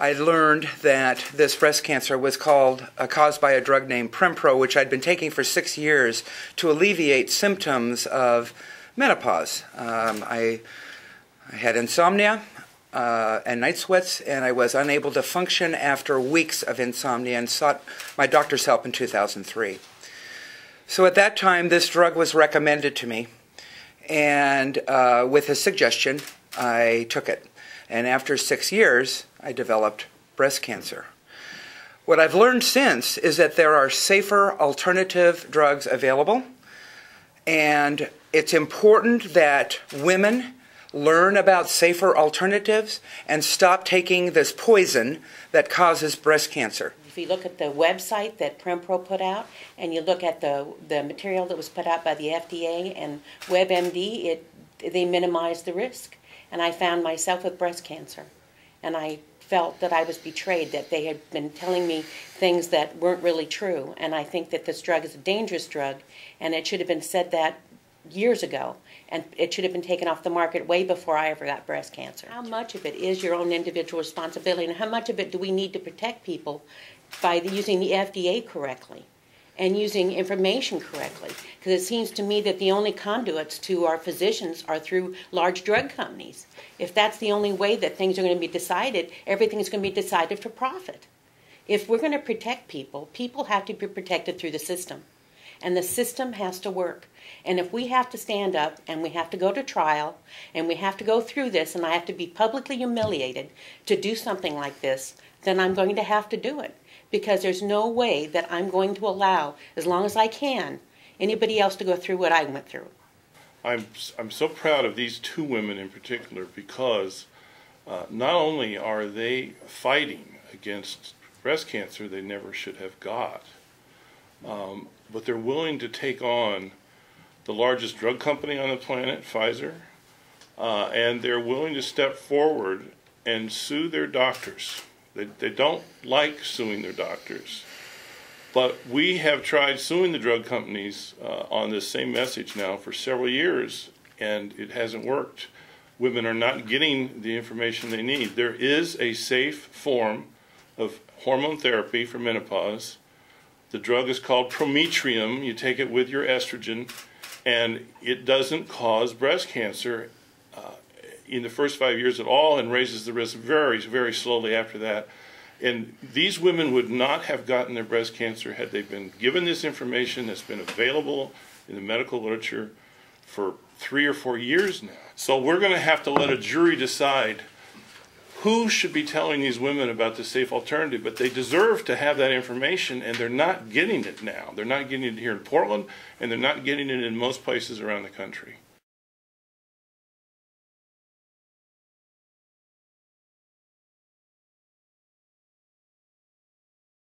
I learned that this breast cancer was caused by a drug named Prempro, which I'd been taking for 6 years to alleviate symptoms of menopause. I had insomnia and night sweats, and I was unable to function after weeks of insomnia and sought my doctor's help in 2003. So at that time, this drug was recommended to me, and with a suggestion, I took it. And after 6 years, I developed breast cancer. What I've learned since is that there are safer alternative drugs available, and it's important that women learn about safer alternatives and stop taking this poison that causes breast cancer. If you look at the website that Prempro put out, and you look at the material that was put out by the FDA and WebMD, they minimize the risk. And I found myself with breast cancer. And I felt that I was betrayed, that they had been telling me things that weren't really true. And I think that this drug is a dangerous drug, and it should have been said that years ago. And it should have been taken off the market way before I ever got breast cancer. How much of it is your own individual responsibility, and how much of it do we need to protect people by using the FDA correctly and using information correctly? Because it seems to me that the only conduits to our physicians are through large drug companies. If that's the only way that things are going to be decided, everything's going to be decided for profit. If we're going to protect people, people have to be protected through the system. And the system has to work. And if we have to stand up and we have to go to trial and we have to go through this and I have to be publicly humiliated to do something like this, then I'm going to have to do it. Because there's no way that I'm going to allow, as long as I can, anybody else to go through what I went through. I'm so proud of these two women in particular, because not only are they fighting against breast cancer they never should have got, but they're willing to take on the largest drug company on the planet, Pfizer, and they're willing to step forward and sue their doctors. They don't like suing their doctors. But we have tried suing the drug companies on this same message now for several years, and it hasn't worked. Women are not getting the information they need. There is a safe form of hormone therapy for menopause. The drug is called Prometrium. You take it with your estrogen, and it doesn't cause breast cancer in the first 5 years at all, and raises the risk very, very slowly after that. And these women would not have gotten their breast cancer had they been given this information that's been available in the medical literature for 3 or 4 years now. So we're going to have to let a jury decide who should be telling these women about the safe alternative, but they deserve to have that information, and they're not getting it now. They're not getting it here in Portland, and they're not getting it in most places around the country.